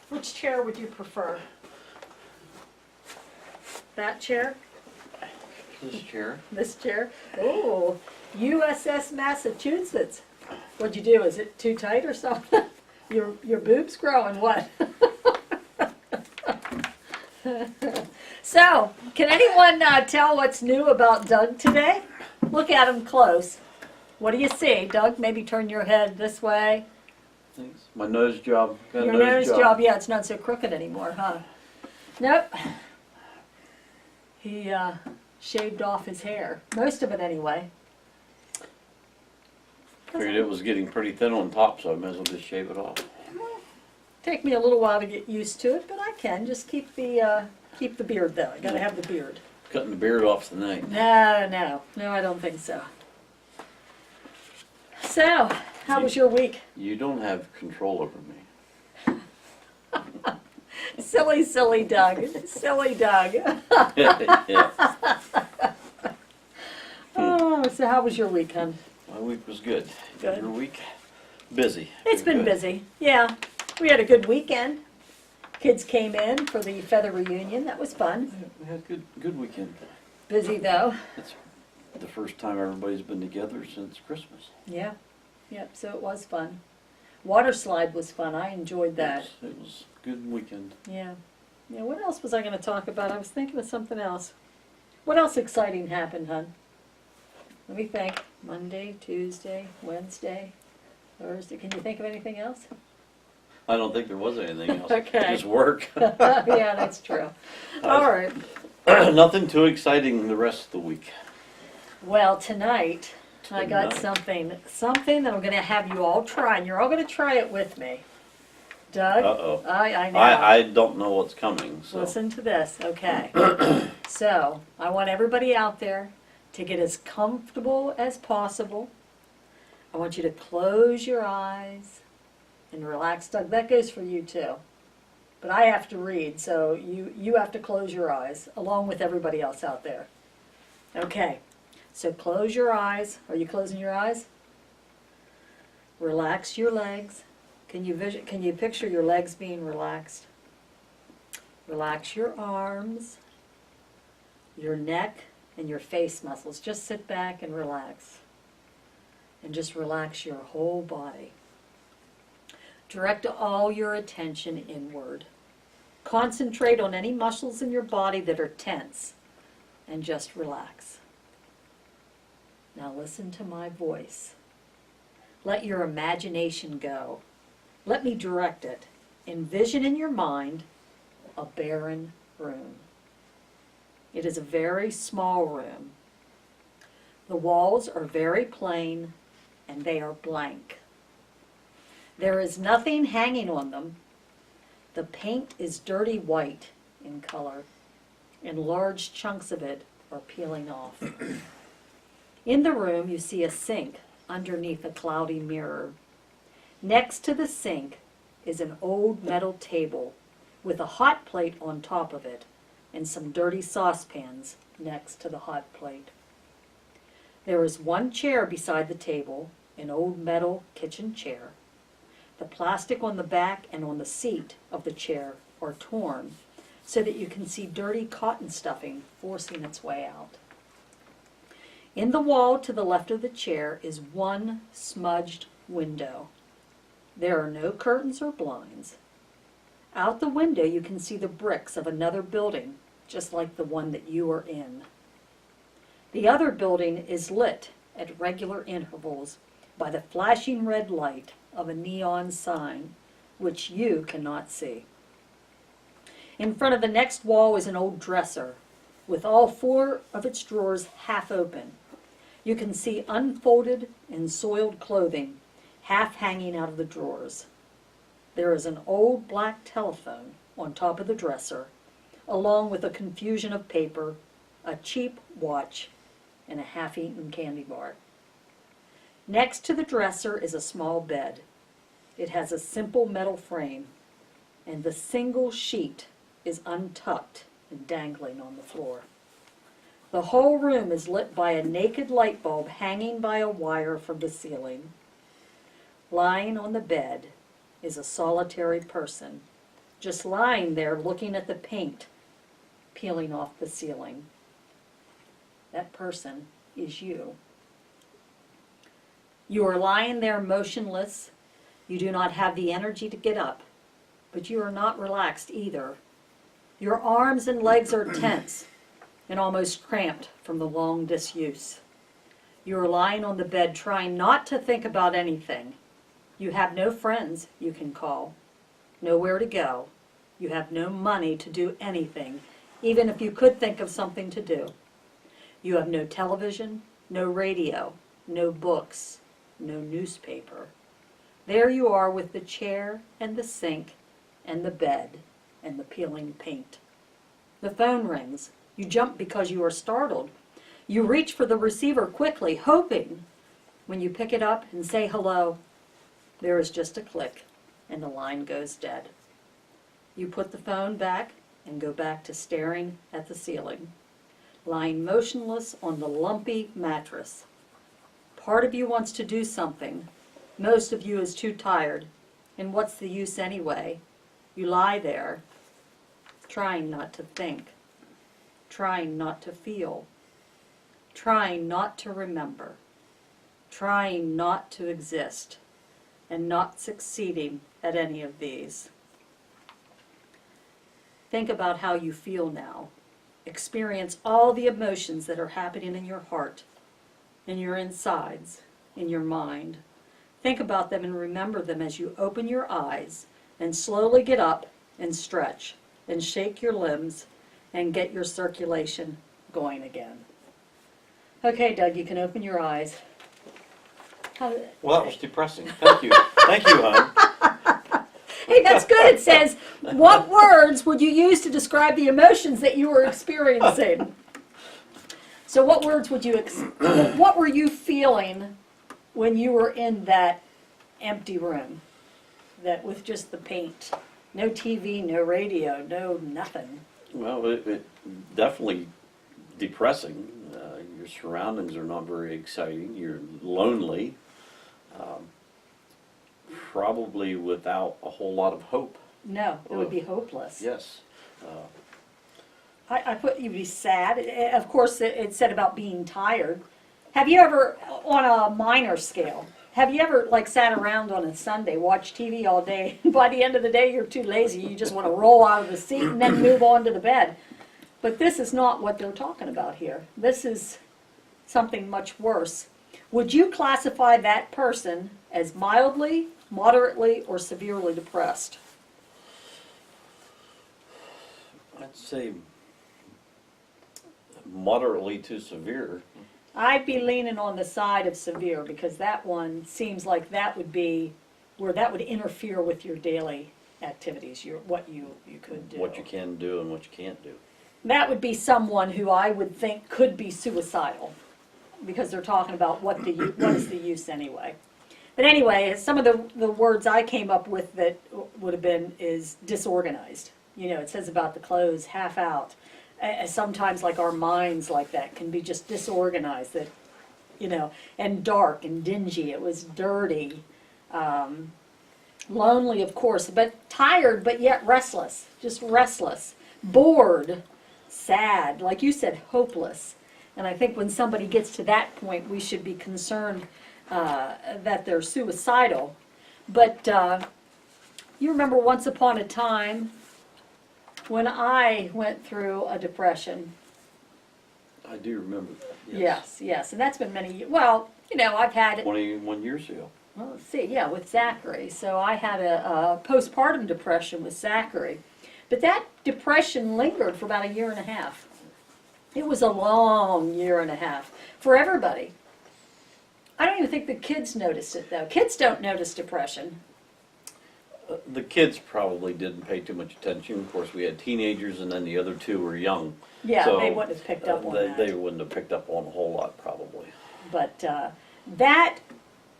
Which chair would you prefer? That chair? This chair. This chair? Oh, USS Massachusetts. What'd you do? Is it too tight or something? Your boob's growing, what? So, can anyone tell what's new about Doug today? Look at him close. What do you see? Doug, maybe turn your head this way. Thanks. My nose job. Got Your a nose job, yeah, it's not so crooked anymore, huh? Nope. He shaved off his hair. Most of it anyway. Figured it was getting pretty thin on top, so I might as well just shave it off. Take me a little while to get used to it, but I can. Just keep the beard though. I gotta have the beard. Cutting the beard off tonight. No, I don't think so. So, how was your week? You don't have control over me. Silly Doug. Silly Doug. Yeah. Oh, so how was your week, hon? My week was good. Good. Your week? Busy. It's been Good. busy. Yeah. We had a good weekend. Kids came in for the feather reunion. That was fun. Yeah, we had a good weekend. Busy though. It's the first time everybody's been together since Christmas. Yeah. Yep, so it was fun. Water slide was fun. I enjoyed that. It was a good weekend. Yeah. Yeah, what else was I going to talk about? I was thinking of something else. What else exciting happened, hon? Let me think. Monday, Tuesday, Wednesday, Thursday. Can you think of anything else? I don't think there was anything else. Okay. Just work. Yeah, that's true. All right. Nothing too exciting the rest of the week. Well, tonight I got Tonight. something that I'm going to have you all try, and you're all going to try it with me. Doug? Uh-oh. I know. I don't know what's coming, so. Listen to this, okay? So, I want everybody out there to get as comfortable as possible. I want you to close your eyes and relax. Doug, that goes for you too. But I have to read, so you have to close your eyes, along with everybody else out there. Okay, so close your eyes. Are you closing your eyes? Relax your legs. Can you picture your legs being relaxed? Relax your arms, your neck, and your face muscles. Just sit back and relax. And just relax your whole body. Direct all your attention inward. Concentrate on any muscles in your body that are tense and just relax. Now listen to my voice. Let your imagination go. Let me direct it. Envision in your mind a barren room. It is a very small room. The walls are very plain and they are blank. There is nothing hanging on them. The paint is dirty white in color, and large chunks of it are peeling off. In the room, you see a sink underneath a cloudy mirror. Next to the sink is an old metal table with a hot plate on top of it and some dirty saucepans next to the hot plate. There is one chair beside the table, an old metal kitchen chair. The plastic on the back and on the seat of the chair are torn so that you can see dirty cotton stuffing forcing its way out. In the wall to the left of the chair is one smudged window. There are no curtains or blinds. Out the window you can see the bricks of another building, just like the one that you are in. The other building is lit at regular intervals by the flashing red light of a neon sign, which you cannot see. In front of the next wall is an old dresser, with all 4 of its drawers half open. You can see unfolded and soiled clothing, half hanging out of the drawers. There is an old black telephone on top of the dresser, along with a confusion of paper, a cheap watch, and a half-eaten candy bar. Next to the dresser is a small bed. It has a simple metal frame, and the single sheet is untucked and dangling on the floor. The whole room is lit by a naked light bulb hanging by a wire from the ceiling. Lying on the bed is a solitary person just lying there looking at the paint peeling off the ceiling. That person is you. You are lying there motionless. You do not have the energy to get up, but you are not relaxed either. Your arms and legs are tense and almost cramped from the long disuse. You are lying on the bed trying not to think about anything. You have no friends you can call, nowhere to go. You have no money to do anything, even if you could think of something to do. You have no television, no radio, no books, no newspaper. There you are with the chair and the sink and the bed and the peeling paint. The phone rings. You jump because you are startled. You reach for the receiver quickly, hoping when you pick it up and say hello, there is just a click and the line goes dead. You put the phone back and go back to staring at the ceiling, lying motionless on the lumpy mattress. Part of you wants to do something. Most of you is too tired. And what's the use anyway? You lie there, trying not to think, trying not to feel, trying not to remember, trying not to exist, and not succeeding at any of these. Think about how you feel now. Experience all the emotions that are happening in your heart, in your insides, in your mind. Think about them and remember them as you open your eyes and slowly get up and stretch and shake your limbs and get your circulation going again. Okay, Doug, you can open your eyes. Well, that was depressing. Thank you. Thank you, hon. Hey, that's good. It says, what words would you use to describe the emotions that you were experiencing? So what words would you, what were you feeling when you were in that empty room, that with just the paint? No TV, no radio, no nothing. Well, it definitely depressing. Your surroundings are not very exciting. You're lonely. Probably without a whole lot of hope. No, it would be hopeless. Yes. I put you'd be sad. Of course, it said about being tired. Have you ever, on a minor scale, have you ever like sat around on a Sunday, watched TV all day, and by the end of the day you're too lazy, you just want to roll out of the seat and then move on to the bed? But this is not what they're talking about here. This is something much worse. Would you classify that person as mildly, moderately, or severely depressed? I'd say moderately to severe. I'd be leaning on the side of severe because that one seems like that would be where that would interfere with your daily activities, what you could do. What you can do and what you can't do. That would be someone who I would think could be suicidal because they're talking about what is the use anyway. But anyway, some of the words I came up with that would have been is disorganized. You know, it says about the clothes half out. Sometimes like our minds like that can be just disorganized, that, you know, and dark and dingy. It was dirty, lonely, of course, but tired, but yet restless, just restless, bored, sad, like you said, hopeless. And I think when somebody gets to that point, we should be concerned that they're suicidal. But you remember once upon a time when I went through a depression. I do remember that. Yes. And that's been many years. Well, you know, I've had 21 years ago. Well, let's see, yeah, with Zachary. So I had a postpartum depression with Zachary. But that depression lingered for about a year and a half. It was a long year and a half for everybody. I don't even think the kids noticed it, though. Kids don't notice depression. The kids probably didn't pay too much attention. Of course, we had teenagers, and then the other two were young. Yeah, so, they wouldn't have picked up on that. They wouldn't have picked up on a whole lot, probably. But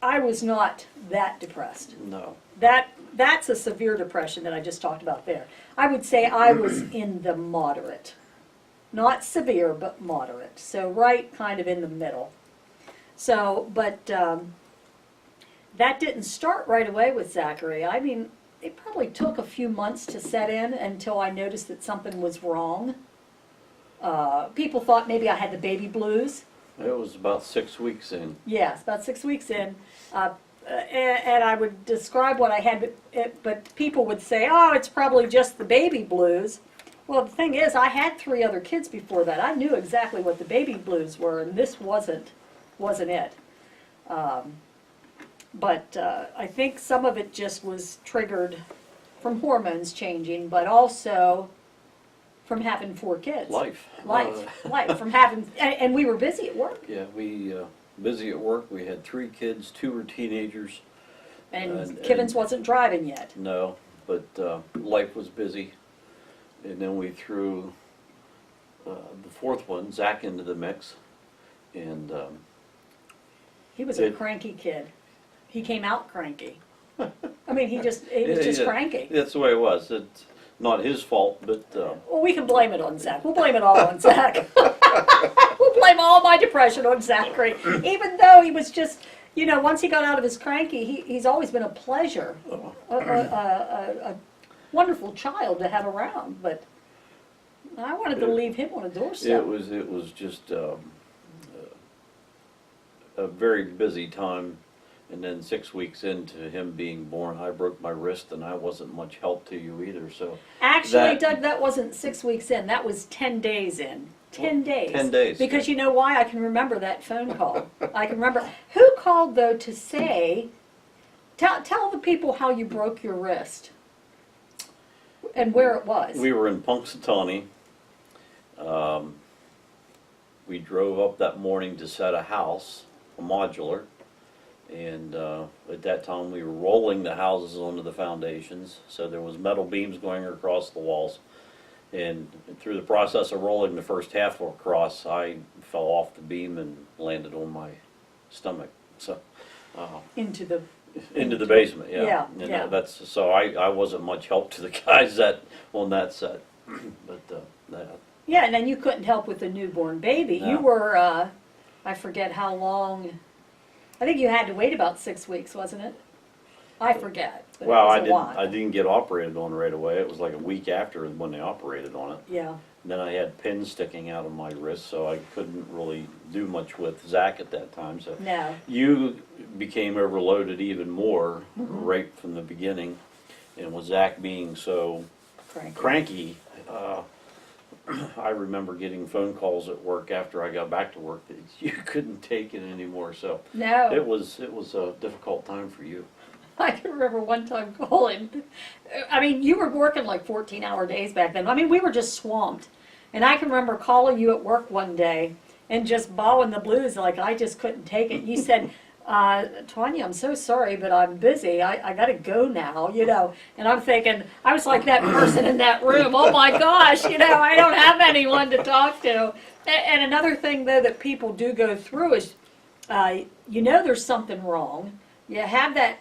I was not that depressed. No. That's a severe depression that I just talked about there. I would say I was in the moderate. Not severe, but moderate. So right kind of in the middle. So, but that didn't start right away with Zachary. I mean, it probably took a few months to set in until I noticed that something was wrong. People thought maybe I had the baby blues. It was about 6 weeks in. Yes, about 6 weeks in. And I would describe what I had, but people would say, oh, it's probably just the baby blues. Well, the thing is, I had 3 other kids before that. I knew exactly what the baby blues were, and this wasn't it. But I think some of it just was triggered from hormones changing, but also from having 4 kids. Life. Life, from having, and we were busy at work. Yeah, we, busy at work, we had 3 kids, 2 were teenagers. And Kivens wasn't driving yet. No, but life was busy. And then we threw the 4th one, Zach, into the mix. And He was a cranky kid. He came out cranky. I mean, he was just cranky. That's the way it was. It's not his fault, but Well, we can blame it on Zach. We'll blame it all on Zach. We'll blame all my depression on Zachary. Even though he was just, once he got out of his cranky, he's always been a pleasure, a wonderful child to have around. But I wanted to leave him on a doorstep. it was just a very busy time. And then 6 weeks into him being born, I broke my wrist, and I wasn't much help to you either. So Actually, Doug, that wasn't 6 weeks in. That was 10 days in. 10 days. 10 days. Because you know why? I can remember that phone call. I can remember. Who called, though, to say, tell the people how you broke your wrist and where it was. We were in Punxsutawney. We drove up that morning to set a house, a modular. And at that time, we were rolling the houses onto the foundations, so there was metal beams going across the walls. And through the process of rolling the first half across, I fell off the beam and landed on my stomach. So Into the basement, yeah. Yeah, And yeah. that's so I wasn't much help to the guys that on that set, but Yeah, and then you couldn't help with the newborn baby. No. You were, I forget how long. I think you had to wait about 6 weeks, wasn't it? I forget. But well, it was a lot. I didn't get operated on right away. It was like a week after when they operated on it. Yeah. And then I had pins sticking out of my wrist, so I couldn't really do much with Zach at that time. So No. you became overloaded even more right from the beginning, and with Zach being so cranky, I remember getting phone calls at work after I got back to work that you couldn't take it anymore. So No. it was a difficult time for you. I can remember one time calling. I mean, you were working like 14-hour days back then. I mean, we were just swamped. And I can remember calling you at work one day and just bawling the blues like I just couldn't take it. You said, Tonya, I'm so sorry, but I'm busy. I got to go now, And I'm thinking, I was like that person in that room. Oh my gosh, I don't have anyone to talk to. And another thing, though, that people do go through is, there's something wrong. You have that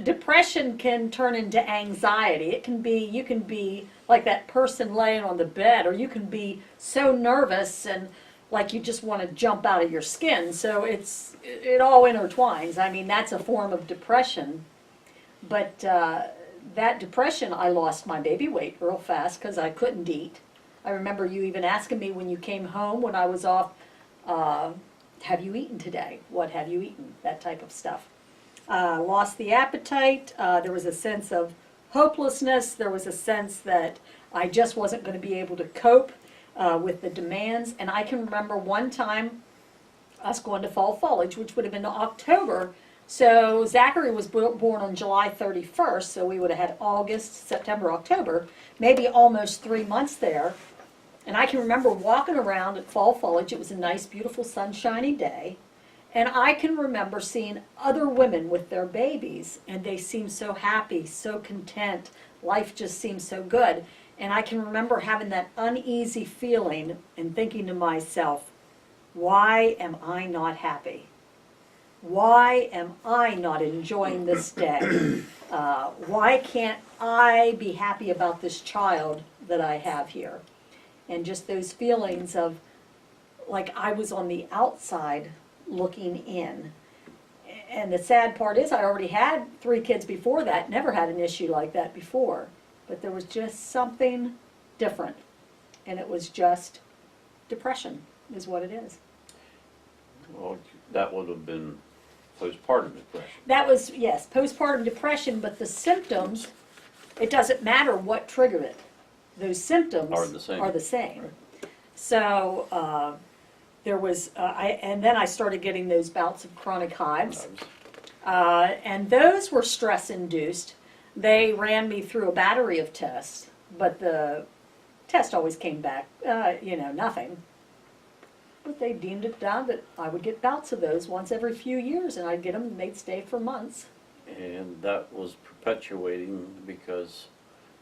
depression can turn into anxiety. It can be, you can be like that person laying on the bed, or you can be so nervous and like you just want to jump out of your skin. So it all intertwines. I mean, that's a form of depression. But that depression, I lost my baby weight real fast because I couldn't eat. I remember you even asking me when you came home when I was off, have you eaten today? What have you eaten? That type of stuff. Lost the appetite. There was a sense of hopelessness. There was a sense that I just wasn't going to be able to cope with the demands. And I can remember one time us going to fall foliage, which would have been October. So Zachary was born on July 31st, so we would have had August, September, October, maybe almost 3 months there. And I can remember walking around at fall foliage. It was a nice, beautiful, sunshiny day. And I can remember seeing other women with their babies, and they seemed so happy, so content. Life just seemed so good. And I can remember having that uneasy feeling and thinking to myself, why am I not happy? Why am I not enjoying this day? Why can't I be happy about this child that I have here? And just those feelings of like I was on the outside looking in. And the sad part is I already had 3 kids before that, never had an issue like that before. But there was just something different. And it was just depression is what it is. Well, that would have been postpartum depression. That was, yes, postpartum depression, but the symptoms, it doesn't matter what triggered it. Those symptoms Are the same. are the same. Right. So there was, and then I started getting those bouts of chronic hives. And those were stress induced. They ran me through a battery of tests, but the test always came back, nothing. But they deemed it down that I would get bouts of those once every few years, and I'd get them, and they'd stay for months. And that was perpetuating because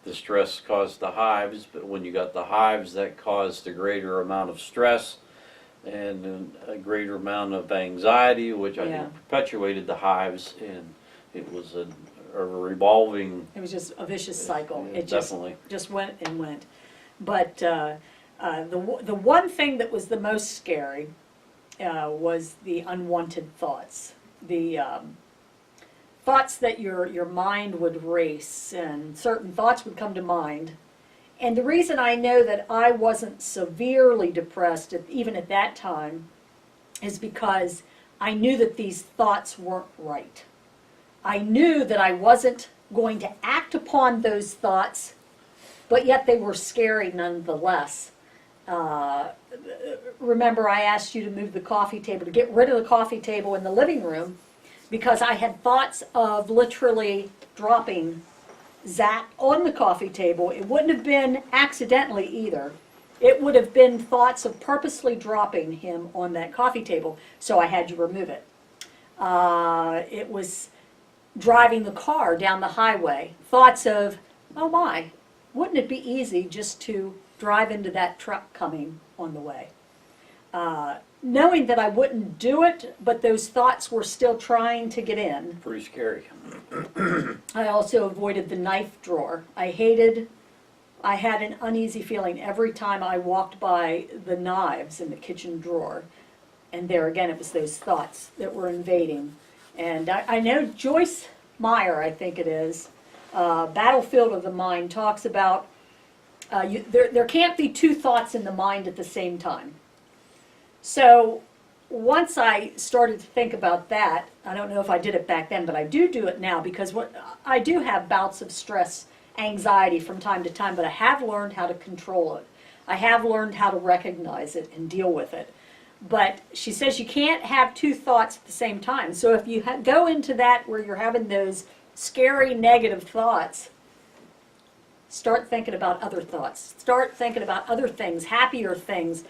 the stress caused the hives, but when you got the hives, that caused a greater amount of stress and a greater amount of anxiety, which I Yeah. think perpetuated the hives, and it was a revolving. It was just a vicious cycle. Yeah, It definitely. just went and went. But the one thing that was the most scary was the unwanted thoughts. The thoughts that your mind would race, and certain thoughts would come to mind. And the reason I know that I wasn't severely depressed, even at that time, is because I knew that these thoughts weren't right. I knew that I wasn't going to act upon those thoughts, but yet they were scary nonetheless. Remember, I asked you to move the coffee table, to get rid of the coffee table in the living room, because I had thoughts of literally dropping Zach on the coffee table. It wouldn't have been accidentally either. It would have been thoughts of purposely dropping him on that coffee table, so I had to remove it. It was driving the car down the highway. Thoughts of, oh my, wouldn't it be easy just to drive into that truck coming on the way? Knowing that I wouldn't do it, but those thoughts were still trying to get in. Pretty scary. I also avoided the knife drawer. I had an uneasy feeling every time I walked by the knives in the kitchen drawer. And there again, it was those thoughts that were invading. And I know Joyce Meyer, I think it is, Battlefield of the Mind, talks about there can't be 2 thoughts in the mind at the same time. So once I started to think about that, I don't know if I did it back then, but I do it now, because I do have bouts of stress, anxiety from time to time, but I have learned how to control it. I have learned how to recognize it and deal with it. But she says you can't have 2 thoughts at the same time. So if you go into that where you're having those scary negative thoughts, start thinking about other thoughts. Start thinking about other things, happier things,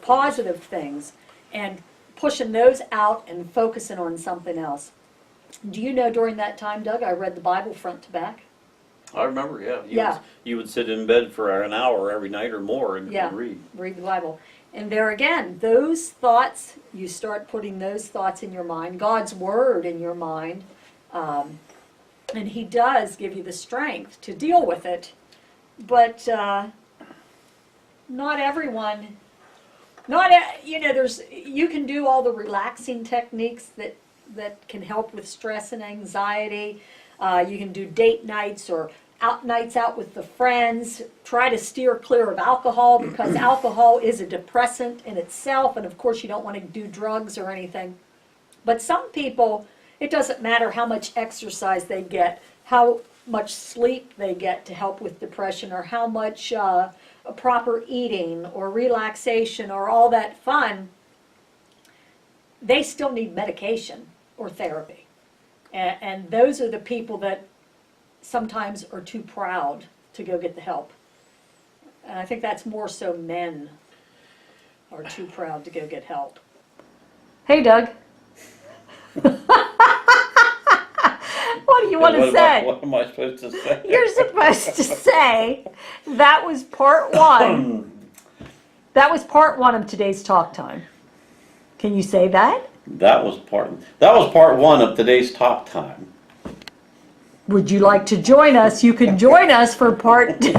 positive things, and pushing those out and focusing on something else. Do you know during that time, Doug, I read the Bible front to back? I remember, yeah. Yeah. You would sit in bed for an hour every night or more and Yeah. read. Read the Bible. And there again, those thoughts, you start putting those thoughts in your mind, God's Word in your mind, and He does give you the strength to deal with it. But not everyone, you can do all the relaxing techniques that can help with stress and anxiety. You can do date nights or nights out with the friends. Try to steer clear of alcohol, because alcohol is a depressant in itself, and of course you don't want to do drugs or anything. But some people, it doesn't matter how much exercise they get, how much sleep they get to help with depression, or how much proper eating or relaxation or all that fun, they still need medication or therapy. And those are the people that sometimes are too proud to go get the help. And I think that's more so men are too proud to go get help. Hey, Doug. What do you want to say? What am I supposed to say? You're supposed to say that was part 1. That was part 1 of today's talk time. Can you say that? That was part 1 of today's talk time. Would you like to join us? You can join us for part 2.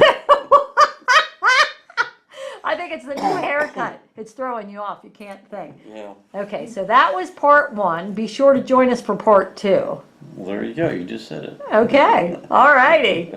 I think it's the new hair cut. It's throwing you off. You can't think. Yeah. Okay, so that was part 1. Be sure to join us for part 2. Well, there you go. You just said it. Okay, all righty.